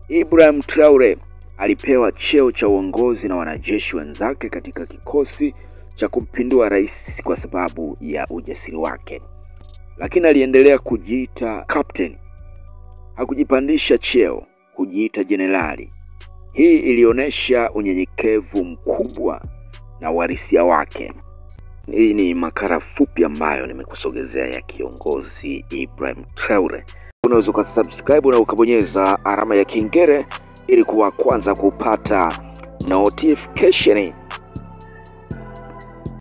Ibrahim Traore alipewa cheo cha uongozi na wanajeshi wenzake katika kikosi cha kumpindua rais kwa sababu ya ujasiri wake, lakini aliendelea kujiita captain. Hakujipandisha cheo kujiita jenerali. Hii ilionyesha unyenyekevu mkubwa na uhalisia wake. Hii ni makala fupi ambayo nimekusogezea ya kiongozi Ibrahim Traore. Unaweza kusubscribe na ukabonyeza alama ya kengele ili kuwa kwanza kupata notification.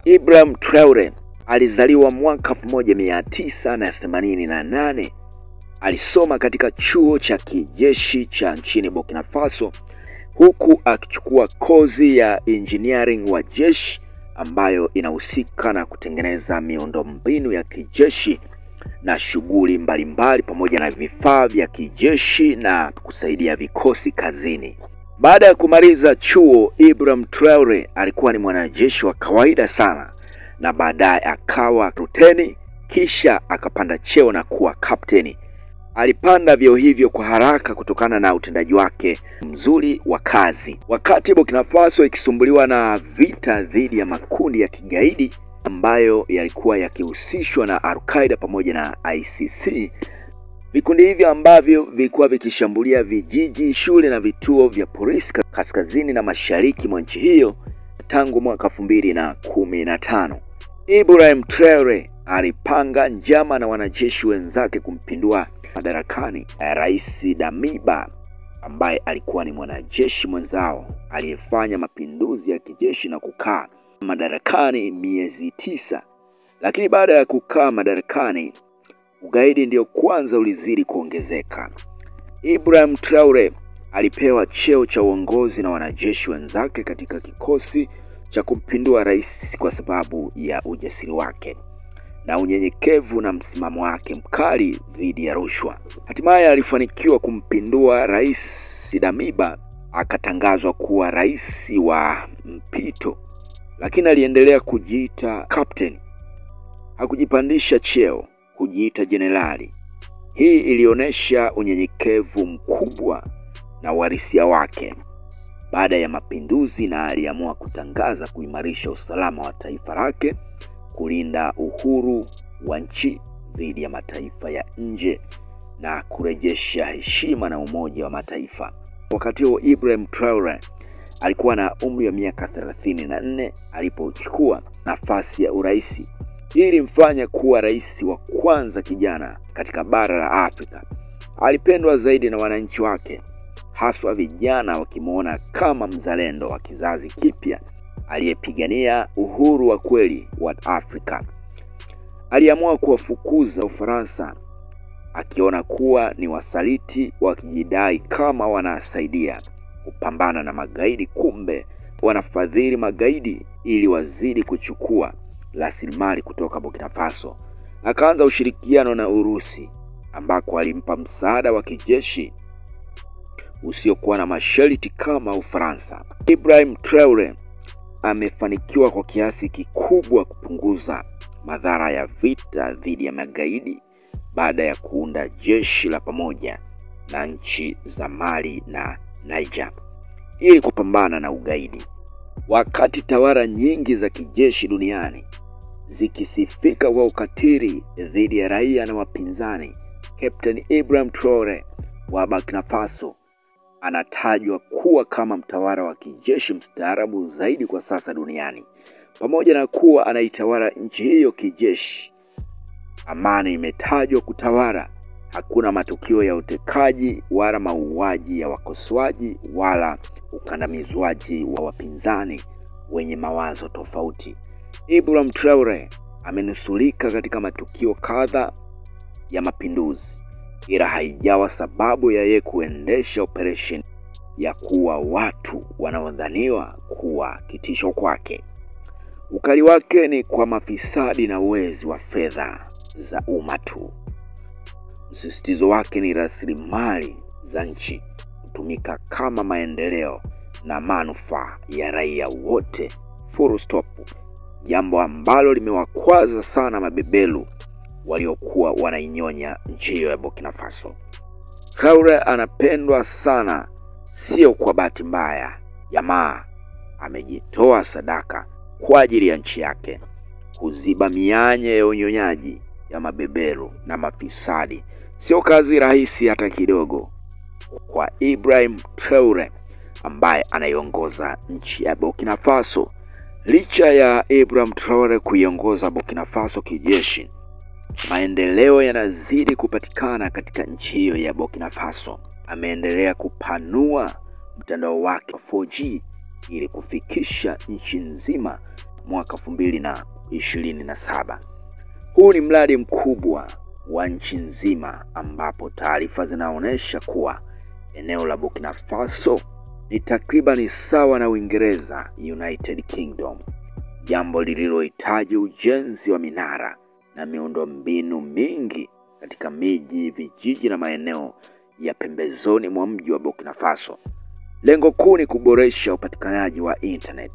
Ibrahim Traore alizaliwa mwaka 1988. Alisoma katika chuo cha kijeshi cha nchini Burkina Faso, huku akichukua kozi ya engineering wa jeshi ambayo inahusika na kutengeneza miundombinu ya kijeshi na shughuli mbalimbali pamoja na vifaa vya kijeshi na kusaidia vikosi kazini. Baada ya kumaliza chuo, Ibrahim Traore alikuwa ni mwanajeshi wa kawaida sana na baadaye akawa luteni, kisha akapanda cheo na kuwa kapteni. Alipanda vyeo hivyo kwa haraka kutokana na utendaji wake mzuri wa kazi. Wakati Burkina Faso ikisumbuliwa na vita dhidi ya makundi ya kigaidi ambayo yalikuwa yakihusishwa na Al-Qaeda pamoja na ICC, vikundi hivyo ambavyo vilikuwa vikishambulia vijiji, shule na vituo vya polisi kaskazini na mashariki mwa nchi hiyo tangu mwaka 2015. Ibrahim Traore alipanga njama na wanajeshi wenzake kumpindua madarakani Rais Damiba ambaye alikuwa ni mwanajeshi mwenzao aliyefanya mapinduzi ya kijeshi na kukaa madarakani miezi 9. Lakini baada ya kukaa madarakani, ugaidi ndio kwanza ulizidi kuongezeka. Ibrahim Traore alipewa cheo cha uongozi na wanajeshi wenzake katika kikosi cha kumpindua rais kwa sababu ya ujasiri wake na unyenyekevu na msimamo wake mkali dhidi ya rushwa. Hatimaye alifanikiwa kumpindua Rais Damiba, akatangazwa kuwa rais wa mpito, lakini aliendelea kujiita captain. Hakujipandisha cheo kujiita jenerali. Hii ilionyesha unyenyekevu mkubwa na uhalisia wake. Baada ya mapinduzi, na aliamua kutangaza kuimarisha usalama wa taifa lake, kulinda uhuru wa nchi dhidi ya mataifa ya nje na kurejesha heshima na umoja wa mataifa. Wakati huo Ibrahim Traore alikuwa na umri wa miaka 34 alipochukua nafasi ya urais. Hii ilimfanya kuwa rais wa kwanza kijana katika bara la Afrika. Alipendwa zaidi na wananchi wake, haswa vijana wakimuona kama mzalendo wa kizazi kipya aliyepigania uhuru wa kweli wa Afrika. Aliamua kuwafukuza Ufaransa akiona kuwa ni wasaliti wakijidai kama wanasaidia kupambana na magaidi, kumbe wanafadhili magaidi ili wazidi kuchukua rasilimali kutoka Burkina Faso. Akaanza ushirikiano na Urusi ambako alimpa msaada wa kijeshi usiokuwa na masharti kama Ufaransa. Ibrahim Traore amefanikiwa kwa kiasi kikubwa kupunguza madhara ya vita dhidi ya magaidi baada ya kuunda jeshi la pamoja na nchi za Mali na Niger ili kupambana na ugaidi. Wakati tawala nyingi za kijeshi duniani zikisifika kwa ukatili dhidi ya raia na wapinzani, Captain Ibrahim Traore wa Burkina Faso anatajwa kuwa kama mtawala wa kijeshi mstaarabu zaidi kwa sasa duniani. Pamoja na kuwa anaitawala nchi hiyo kijeshi, amani imetajwa kutawala. Hakuna matukio ya utekaji wala mauaji ya wakosoaji wala ukandamizwaji wa wapinzani wenye mawazo tofauti. Ibrahim Traore amenusurika katika matukio kadhaa ya mapinduzi, ila haijawa sababu ya yeye kuendesha operation ya kuwa watu wanaodhaniwa kuwa kitisho kwake. Ukali wake ni kwa mafisadi na wezi wa fedha za umma tu. Msisitizo wake ni rasilimali za nchi kutumika kama maendeleo na manufaa ya raia wote, full stop. Jambo ambalo limewakwaza sana mabebelu waliokuwa wanainyonya nchi ya Burkina Faso. Traore anapendwa sana sio kwa bahati mbaya. Jamaa amejitoa sadaka kwa ajili ya nchi yake, kuziba mianya ya unyonyaji ya mabeberu na mafisadi. Sio kazi rahisi hata kidogo kwa Ibrahim Traore ambaye anaiongoza nchi ya Burkina Faso. Licha ya Ibrahim Traore kuiongoza Burkina Faso kijeshi, maendeleo yanazidi kupatikana katika nchi hiyo ya Burkina Faso. Ameendelea kupanua mtandao wake wa 4G ili kufikisha nchi nzima mwaka 2027. Huu ni mradi mkubwa wa nchi nzima ambapo taarifa zinaonyesha kuwa eneo la Burkina Faso ni takriban sawa na Uingereza, United Kingdom, jambo lililohitaji ujenzi wa minara na miundombinu mingi katika miji, vijiji na maeneo ya pembezoni mwa mji wa Burkina Faso. Lengo kuu ni kuboresha upatikanaji wa internet,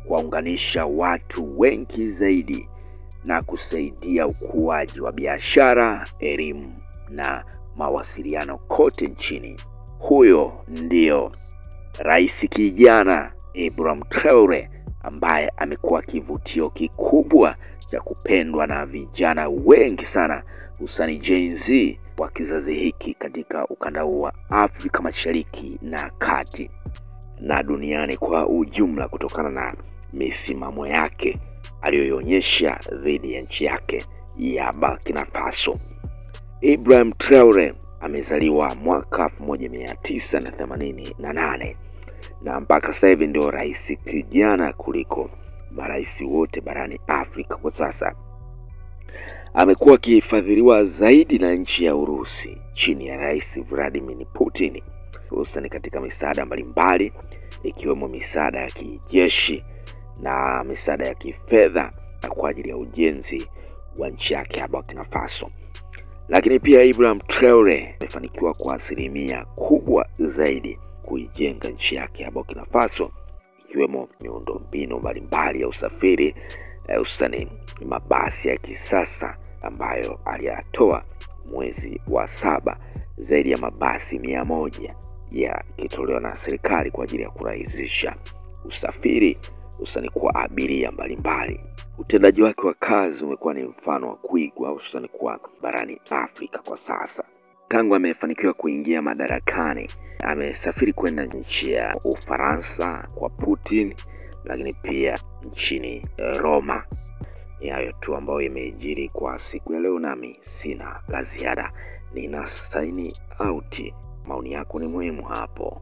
kuwaunganisha watu wengi zaidi na kusaidia ukuaji wa biashara, elimu na mawasiliano kote nchini. Huyo ndio Rais kijana Ibrahim Traore ambaye amekuwa kivutio kikubwa cha kupendwa na vijana wengi sana, hususan Gen Z wa kizazi hiki katika ukanda wa Afrika Mashariki na Kati na duniani kwa ujumla, kutokana na misimamo yake aliyoonyesha dhidi ya nchi yake ya Burkina Faso. Ibrahim Traore amezaliwa mwaka 1988 na mpaka sasa hivi ndio rais kijana kuliko marais wote barani Afrika kwa sasa. Amekuwa akifadhiliwa zaidi na nchi ya Urusi chini ya Rais Vladimir Putin, hususan katika misaada mbalimbali ikiwemo misaada ya kijeshi na misaada ya kifedha kwa ajili ya ujenzi wa nchi yake ya Burkina Faso. Lakini pia Ibrahim Traore amefanikiwa kwa asilimia kubwa zaidi kuijenga nchi yake ya Burkina Faso, ikiwemo miundombinu mbalimbali ya usafiri, hususan mabasi ya kisasa ambayo aliyatoa mwezi wa 7, zaidi ya mabasi 100 yakitolewa na serikali kwa ajili ya kurahisisha usafiri hususan kwa abiria mbalimbali. Utendaji wake wa kazi umekuwa ni mfano wa kuigwa hususan kwa barani Afrika kwa sasa. Tangu amefanikiwa kuingia madarakani, amesafiri kwenda nchi ya Ufaransa kwa Putin, lakini pia nchini Roma. Ni hayo tu ambayo imejiri kwa siku ya leo, nami sina la ziada. Nina sign out. Maoni yako ni muhimu hapo.